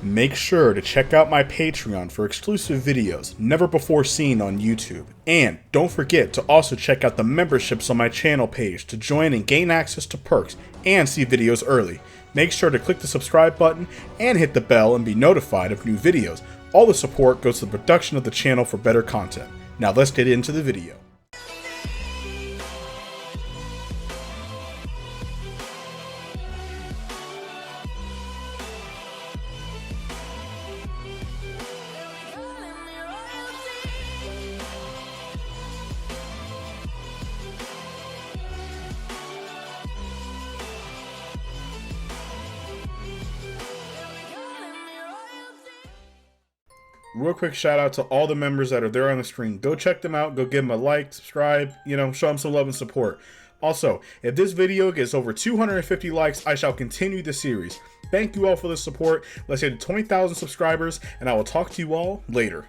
Make sure to check out my Patreon for exclusive videos never before seen on YouTube. And don't forget to also check out the memberships on my channel page to join and gain access to perks and see videos early. Make sure to click the subscribe button and hit the bell and be notified of new videos. All the support goes to the production of the channel for better content. Now let's get into the video. Real quick shout out to all the members that are there on the screen. Go check them out. Go give them a like, subscribe, show them some love and support. Also, if this video gets over 250 likes, I shall continue the series. Thank you all for the support. Let's hit 20,000 subscribers, and I will talk to you all later.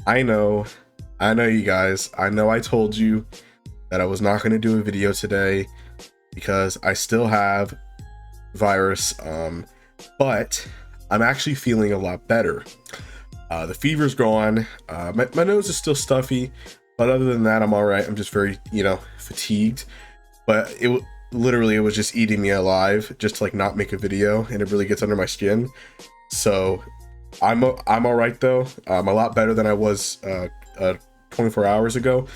I know you guys. I know I told you that I was not going to do a video today because I still have virus, but I'm actually feeling a lot better. The fever's gone. My nose is still stuffy, but other than that, I'm all right. I'm just very, fatigued. But it was just eating me alive, just to not make a video, and it really gets under my skin. So I'm all right though. I'm a lot better than I was 24 hours ago.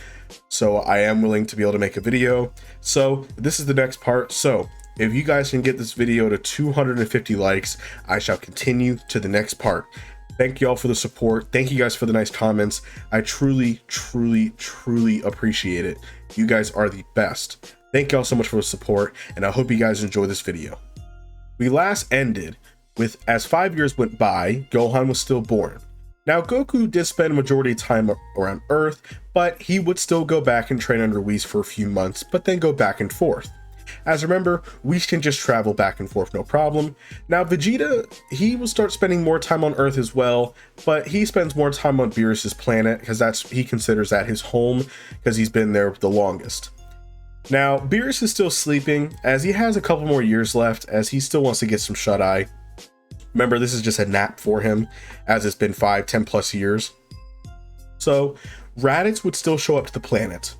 So I am willing to be able to make a video. So this is the next part. So if you guys can get this video to 250 likes, I shall continue to the next part. Thank you all for the support. Thank you guys for the nice comments. I truly appreciate it. You guys are the best. Thank you all so much for the support, and I hope you guys enjoy this video. We last ended with, as 5 years went by, Gohan was still born. Now, Goku did spend a majority of time around Earth, but he would still go back and train under Whis for a few months, but then go back and forth. As remember, Whis can just travel back and forth, no problem. Now, Vegeta, he will start spending more time on Earth as well, but he spends more time on Beerus' planet because he considers that his home because he's been there the longest. Now, Beerus is still sleeping as he has a couple more years left as he still wants to get some shut-eye. Remember, this is just a nap for him as it's been 10 plus years. So, Raditz would still show up to the planet.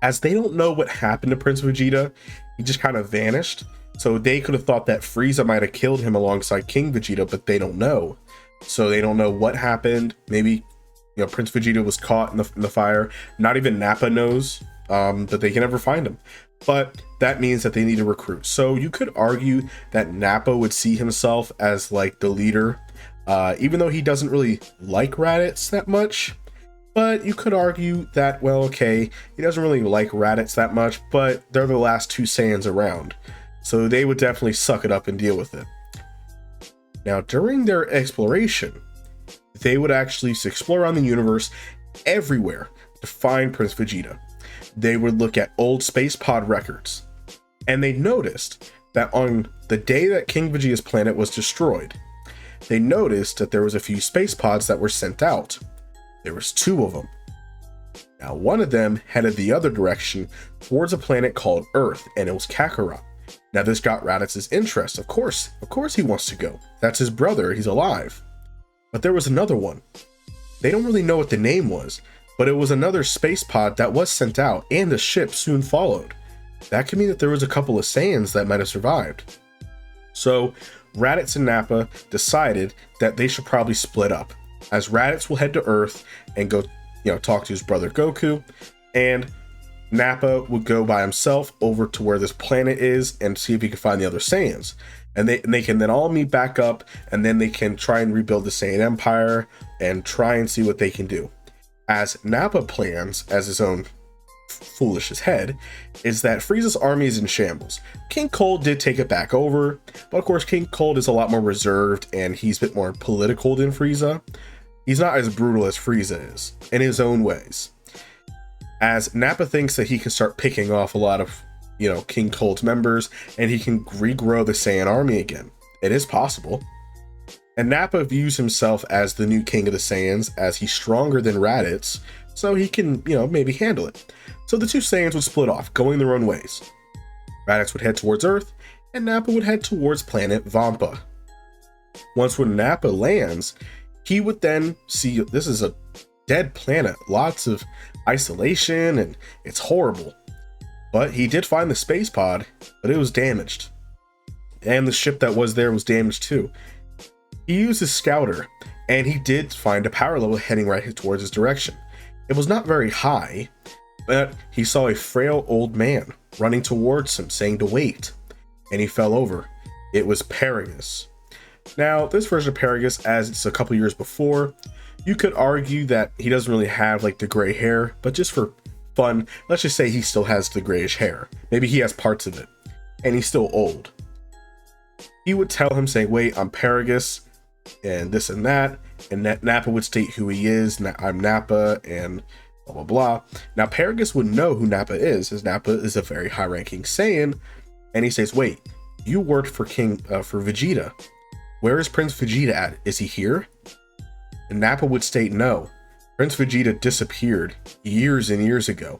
As they don't know what happened to Prince Vegeta, he just kind of vanished. So they could have thought that Frieza might have killed him alongside King Vegeta, but they don't know. So they don't know what happened. Maybe, Prince Vegeta was caught in the fire. Not even Nappa knows that they can never find him. But that means that they need to recruit. So you could argue that Nappa would see himself as the leader, even though he doesn't really like Raditz that much. But you could argue that, well, okay, he doesn't really like Raditz that much, but they're the last two Saiyans around. So they would definitely suck it up and deal with it. Now, during their exploration, they would actually explore around the universe everywhere to find Prince Vegeta. They would look at old space pod records, and they noticed that on the day that King Vegeta's planet was destroyed, they noticed that there was a few space pods that were sent out. There was 2 of them. Now, one of them headed the other direction towards a planet called Earth, and it was Kakarot. Now, this got Raditz's interest. Of course he wants to go. That's his brother. He's alive. But there was another one. They don't really know what the name was, but it was another space pod that was sent out, and the ship soon followed. That could mean that there was a couple of Saiyans that might have survived. So, Raditz and Nappa decided that they should probably split up, as Raditz will head to Earth and go, talk to his brother Goku, and Nappa would go by himself over to where this planet is and see if he can find the other Saiyans. And they can then all meet back up, and then they can try and rebuild the Saiyan Empire and try and see what they can do. As Nappa plans, as his own foolish as head, is that Frieza's army is in shambles. King Cold did take it back over, but of course King Cold is a lot more reserved and he's a bit more political than Frieza. He's not as brutal as Frieza is, in his own ways. As Nappa thinks that he can start picking off a lot of, King Cold's members, and he can regrow the Saiyan army again. It is possible. And Nappa views himself as the new king of the Saiyans, as he's stronger than Raditz, so he can, maybe handle it. So the two Saiyans would split off, going their own ways. Raditz would head towards Earth, and Nappa would head towards planet Vampa. Once when Nappa lands, he would then see this is a dead planet, lots of isolation, and it's horrible. But he did find the space pod, but it was damaged. And the ship that was there was damaged too. He used his scouter, and he did find a power level heading right towards his direction. It was not very high, but he saw a frail old man running towards him, saying to wait, and he fell over. It was Paragus. Now, this version of Paragus, as it's a couple years before, you could argue that he doesn't really have like the gray hair, but just for fun, let's just say he still has the grayish hair. Maybe he has parts of it, and he's still old. He would tell him, saying, wait, I'm Paragus, and this and that, and Nappa would state who he is, I'm Nappa, and blah, blah, blah. Now, Paragus would know who Nappa is, as Nappa is a very high-ranking Saiyan, and he says, wait, you worked for for Vegeta. Where is Prince Vegeta at? Is he here? And Nappa would state, no. Prince Vegeta disappeared years and years ago.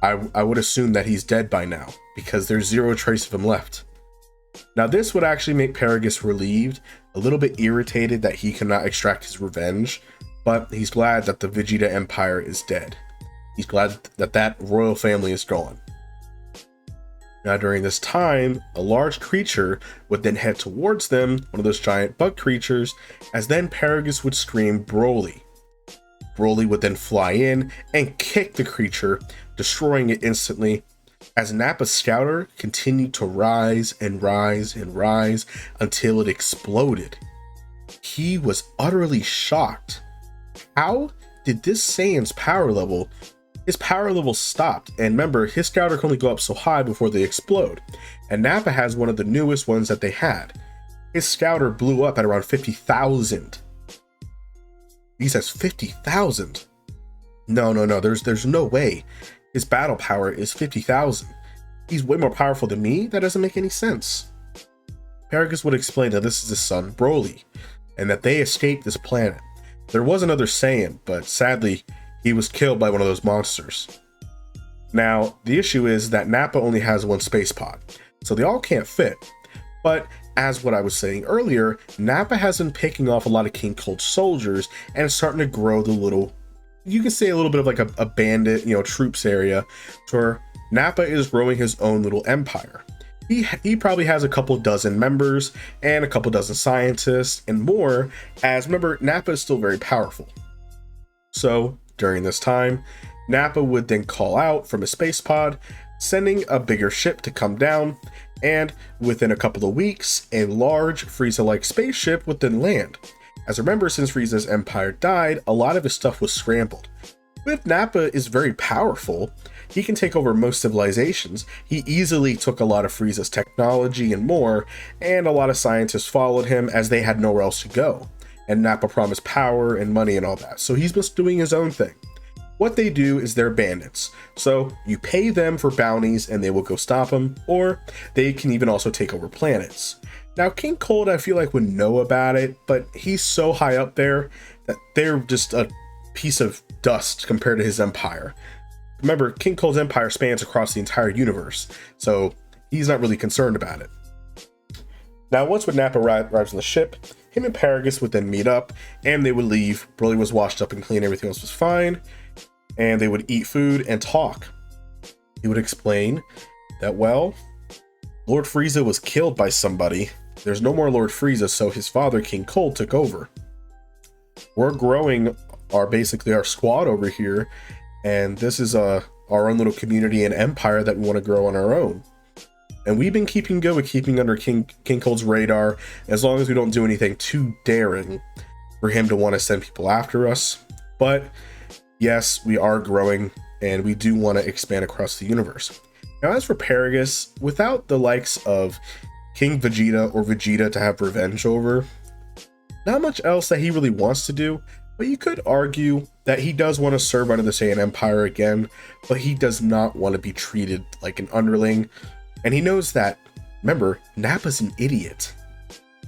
I would assume that he's dead by now, because there's zero trace of him left. Now, this would actually make Paragus relieved, a little bit irritated that he cannot extract his revenge, but he's glad that the Vegeta Empire is dead. He's glad that that royal family is gone. Now, during this time, a large creature would then head towards them, one of those giant bug creatures, as then Paragus would scream, Broly. Broly would then fly in and kick the creature, destroying it instantly, as Nappa's scouter continued to rise and rise and rise until it exploded. He was utterly shocked. How did this Saiyan's power level? His power level stopped, and remember, his scouter can only go up so high before they explode, and Nappa has one of the newest ones that they had. His scouter blew up at around 50,000. He says 50,000. No, there's no way. His battle power is 50,000. He's way more powerful than me? That doesn't make any sense. Paragus would explain that this is his son, Broly, and that they escaped this planet. There was another Saiyan, but sadly, he was killed by one of those monsters. Now, the issue is that Nappa only has one space pod, so they all can't fit. But as what I was saying earlier, Nappa has been picking off a lot of King Cold soldiers and is starting to grow the little, you can say a little bit of like a bandit, troops area, where Nappa is growing his own little empire. He probably has a couple dozen members and a couple dozen scientists and more, as remember, Nappa is still very powerful. So during this time, Nappa would then call out from a space pod, sending a bigger ship to come down, and within a couple of weeks, a large Frieza-like spaceship would then land. As remember, since Frieza's empire died, a lot of his stuff was scrambled. If Nappa is very powerful, he can take over most civilizations. He easily took a lot of Frieza's technology and more, and a lot of scientists followed him as they had nowhere else to go. And Nappa promised power and money and all that, so he's just doing his own thing. What they do is they're bandits, so you pay them for bounties and they will go stop them, or they can even also take over planets. Now, King Cold, I feel like, would know about it, but he's so high up there that they're just a piece of dust compared to his empire. Remember, King Cold's empire spans across the entire universe, so he's not really concerned about it. Now, once when Nappa arrives on the ship, him and Paragus would then meet up, and they would leave. Broly was washed up and clean, everything else was fine, and they would eat food and talk. He would explain that, well, Lord Frieza was killed by somebody. There's no more Lord Frieza, so his father, King Cold, took over. We're growing basically our squad over here, and this is our own little community and empire that we want to grow on our own. And we've been keeping good with keeping under King Cold's radar, as long as we don't do anything too daring for him to want to send people after us. But yes, we are growing, and we do want to expand across the universe. Now, as for Paragus, without the likes of King Vegeta or Vegeta to have revenge over, not much else that he really wants to do, but you could argue that he does want to serve under the Saiyan Empire again, but he does not want to be treated like an underling. And he knows that, remember, Nappa's an idiot.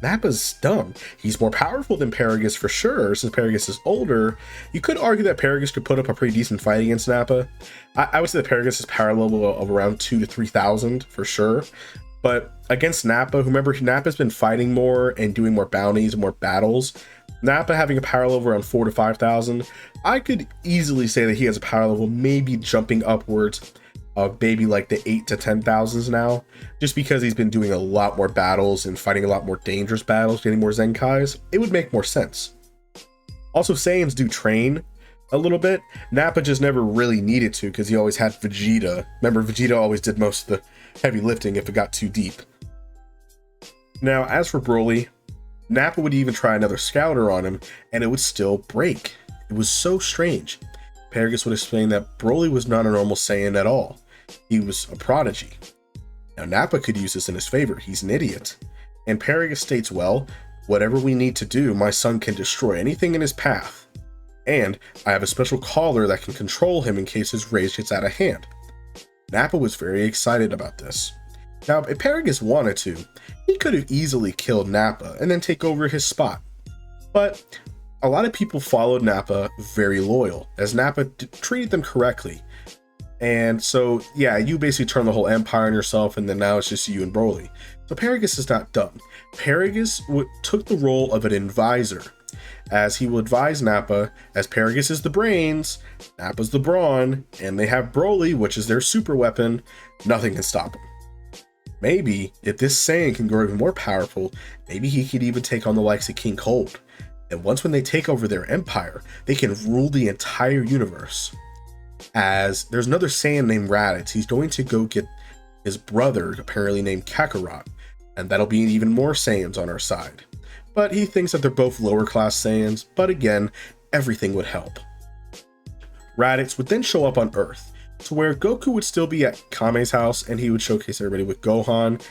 Nappa's dumb. He's more powerful than Paragus for sure, since Paragus is older. You could argue that Paragus could put up a pretty decent fight against Nappa. I would say that Paragus' power level of around 2,000 to 3,000 for sure. But against Nappa, remember, Nappa's been fighting more and doing more bounties and more battles. Nappa having a power level around 4,000 to 5,000, I could easily say that he has a power level maybe jumping upwards of maybe like the 8,000 to 10,000s now, just because he's been doing a lot more battles and fighting a lot more dangerous battles, getting more Zenkais. It would make more sense. Also, Saiyans do train a little bit. Nappa just never really needed to because he always had Vegeta. Remember, Vegeta always did most of the heavy lifting if it got too deep. Now, as for Broly, Nappa would even try another scouter on him, and it would still break. It was so strange. Paragus would explain that Broly was not a normal Saiyan at all. He was a prodigy. Now, Nappa could use this in his favor. He's an idiot. And Paragus states, well, whatever we need to do, my son can destroy anything in his path. And I have a special caller that can control him in case his rage gets out of hand. Nappa was very excited about this. Now, if Paragus wanted to, he could have easily killed Nappa and then take over his spot. But a lot of people followed Nappa very loyal, as Nappa treated them correctly. And so, yeah, you basically turn the whole empire on yourself, and then now it's just you and Broly. So Paragus is not dumb. Paragus took the role of an advisor, as he will advise Nappa, as Paragus is the brains, Nappa's the brawn, and they have Broly, which is their super weapon. Nothing can stop him. Maybe, if this Saiyan can grow even more powerful, maybe he could even take on the likes of King Cold. And once when they take over their empire, they can rule the entire universe. As there's another Saiyan named Raditz, he's going to go get his brother, apparently named Kakarot, and that'll be even more Saiyans on our side. But he thinks that they're both lower class Saiyans, but again, everything would help. Raditz would then show up on Earth, to where Goku would still be at Kame's house, and he would showcase everybody with Gohan,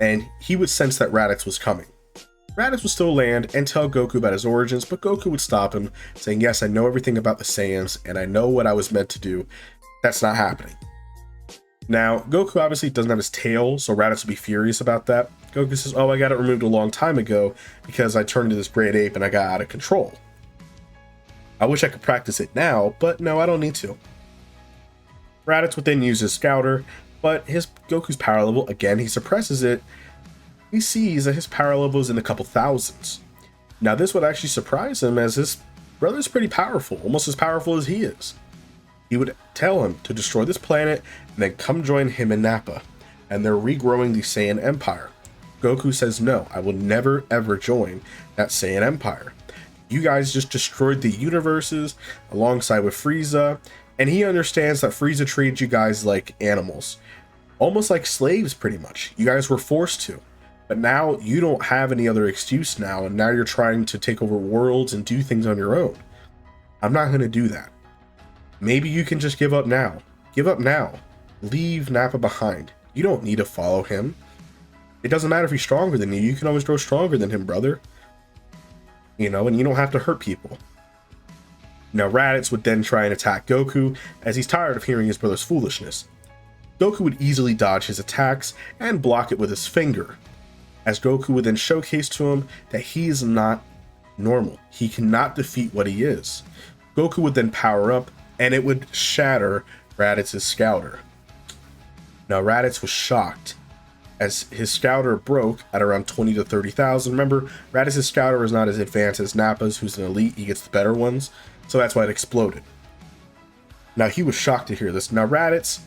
and he would sense that Raditz was coming. Raditz would still land and tell Goku about his origins, but Goku would stop him, saying, yes, I know everything about the Saiyans, and I know what I was meant to do. That's not happening. Now, Goku obviously doesn't have his tail, so Raditz would be furious about that. Goku says, oh, I got it removed a long time ago because I turned into this great ape and I got out of control. I wish I could practice it now, but no, I don't need to. Raditz would then use his scouter, but Goku's power level, again, he suppresses it. He sees that his power level is in a couple thousands. Now, this would actually surprise him, as his brother's pretty powerful, almost as powerful as he is. He would tell him to destroy this planet and then come join him and Nappa, and they're regrowing the Saiyan Empire. Goku says, no, I will never ever join that Saiyan Empire. You guys just destroyed the universes alongside with Frieza, and he understands that Frieza treated you guys like animals, almost like slaves pretty much. You guys were forced to. But now you don't have any other excuse now, and now you're trying to take over worlds and do things on your own. I'm not going to do that. Maybe you can just give up now. Give up now. Leave Nappa behind. You don't need to follow him. It doesn't matter if he's stronger than you. You can always grow stronger than him, brother. You know, and you don't have to hurt people. Now, Raditz would then try and attack Goku, as he's tired of hearing his brother's foolishness. Goku would easily dodge his attacks and block it with his finger, as Goku would then showcase to him that he is not normal. He cannot defeat what he is. Goku would then power up, and it would shatter Raditz's scouter. Now, Raditz was shocked, as his scouter broke at around 20 to 30,000. Remember, Raditz's scouter is not as advanced as Nappa's, who's an elite. He gets the better ones, so that's why it exploded. Now, he was shocked to hear this. Now, Raditz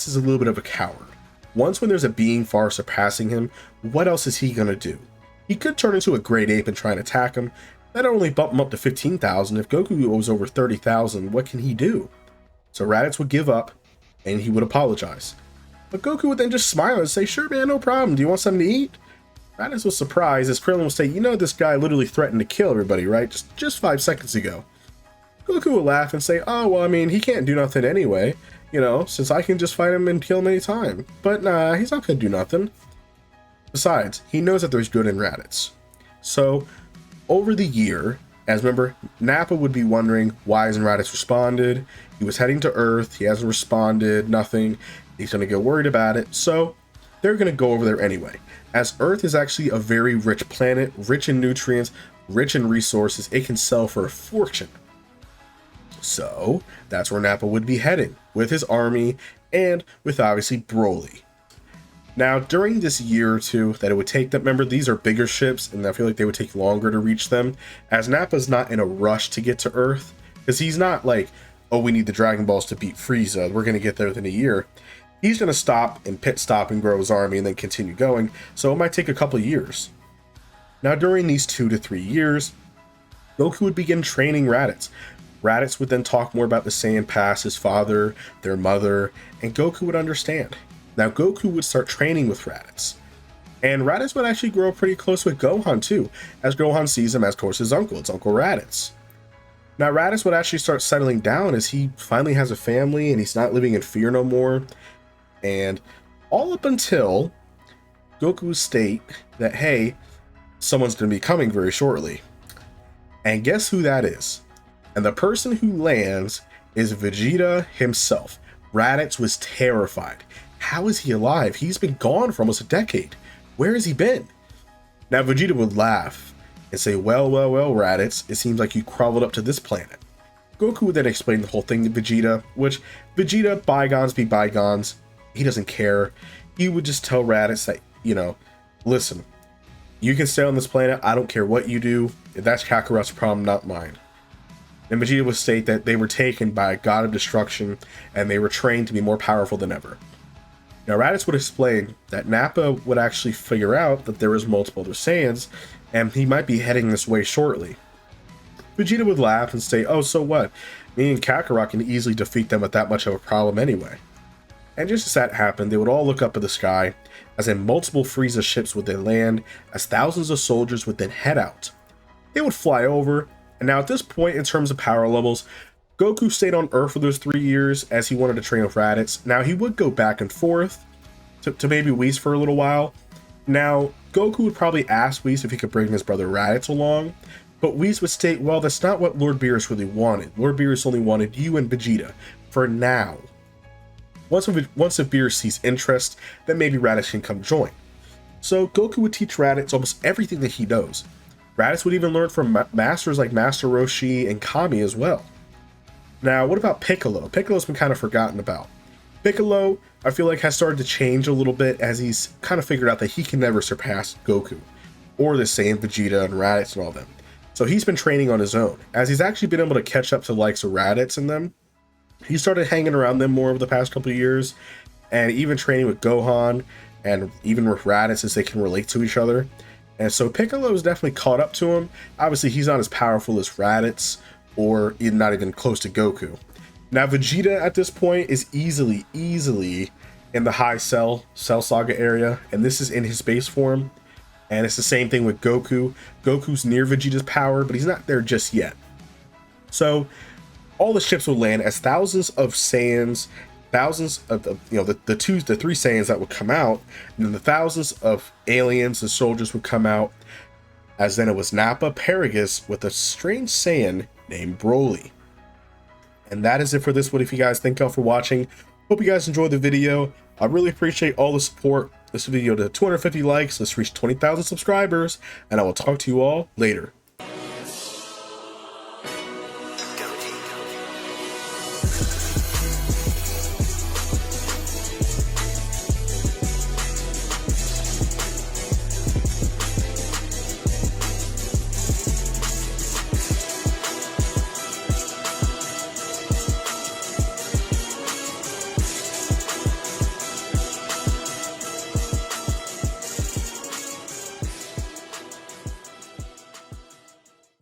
is a little bit of a coward. Once when there's a being far surpassing him, what else is he going to do? He could turn into a great ape and try and attack him. That'd only bump him up to 15,000. If Goku was over 30,000, what can he do? So Raditz would give up, and he would apologize. But Goku would then just smile and say, sure man, no problem. Do you want something to eat? Raditz was surprised, as Krillin would say, you know this guy literally threatened to kill everybody, right? Just 5 seconds ago. Goku would laugh and say, oh, well, I mean, he can't do nothing anyway. You know, since I can just fight him and kill him anytime. But nah, he's not gonna do nothing. Besides, he knows that there's good in Raditz. So, over the year, as remember, Nappa would be wondering why hasn't Raditz responded. He was heading to Earth, he hasn't responded, nothing. He's gonna get worried about it, so they're gonna go over there anyway. As Earth is actually a very rich planet, rich in nutrients, rich in resources, it can sell for a fortune. So, that's where Nappa would be heading, with his army, and with obviously Broly. Now, during this year or two that it would take them, remember, these are bigger ships, and I feel like they would take longer to reach them, as Nappa's not in a rush to get to Earth, because he's not like, oh, we need the Dragon Balls to beat Frieza, we're going to get there within a year. He's going to stop and pit stop and grow his army and then continue going, so it might take a couple of years. Now, during these 2 to 3 years, Goku would begin training Raditz. Raditz would then talk more about the Saiyan past, his father, their mother, and Goku would understand. Now, Goku would start training with Raditz. And Raditz would actually grow pretty close with Gohan too, as Gohan sees him as, of course, his uncle. It's Uncle Raditz. Now, Raditz would actually start settling down as he finally has a family and he's not living in fear no more. And all up until Goku state that, hey, someone's going to be coming very shortly. And guess who that is? And the person who lands is Vegeta himself. Raditz was terrified. How is he alive? He's been gone for almost a decade. Where has he been? Now, Vegeta would laugh and say, well, Raditz, it seems like you crawled up to this planet. Goku would then explain the whole thing to Vegeta, which Vegeta, bygones be bygones. He doesn't care. He would just tell Raditz that, you know, listen, you can stay on this planet. I don't care what you do. That's Kakarot's problem, not mine. And Vegeta would state that they were taken by a god of destruction and they were trained to be more powerful than ever. Now, Raditz would explain that Nappa would actually figure out that there was multiple other Saiyans, and he might be heading this way shortly. Vegeta would laugh and say, oh, so what? Me and Kakarot can easily defeat them with that much of a problem anyway. And just as that happened, they would all look up at the sky, as in multiple Frieza ships would then land, as thousands of soldiers would then head out. They would fly over, and now at this point in terms of power levels, Goku stayed on Earth for those 3 years as he wanted to train with Raditz. Now, he would go back and forth to maybe Whis for a little while. Now, Goku would probably ask Whis if he could bring his brother Raditz along, but Whis would state, well, that's not what Lord Beerus really wanted. Lord Beerus only wanted you and Vegeta, for now. Once Beerus sees interest, then maybe Raditz can come join. So Goku would teach Raditz almost everything that he knows. Raditz would even learn from masters like Master Roshi and Kami as well. Now, what about Piccolo? Piccolo's been kind of forgotten about. Piccolo, I feel like, has started to change a little bit as he's kind of figured out that he can never surpass Goku, or the Saiyan Vegeta and Raditz and all them. So he's been training on his own. As he's actually been able to catch up to the likes of Raditz and them, he started hanging around them more over the past couple of years, and even training with Gohan, and even with Raditz as they can relate to each other. And so Piccolo is definitely caught up to him. Obviously, he's not as powerful as Raditz, or even not even close to Goku. Now, Vegeta at this point is easily in the high Cell Saga area, and this is in his base form. And it's the same thing with Goku. Goku's near Vegeta's power, but he's not there just yet. So all the ships will land as thousands of Saiyans, thousands of the three Saiyans that would come out, and then the thousands of aliens and soldiers would come out. As then it was Nappa, Paragus with a strange Saiyan named Broly. And that is it for this one. If you guys, thank y'all for watching. Hope you guys enjoyed the video. I really appreciate all the support. This video to 250 likes. Let's reach 20,000 subscribers, and I will talk to you all later.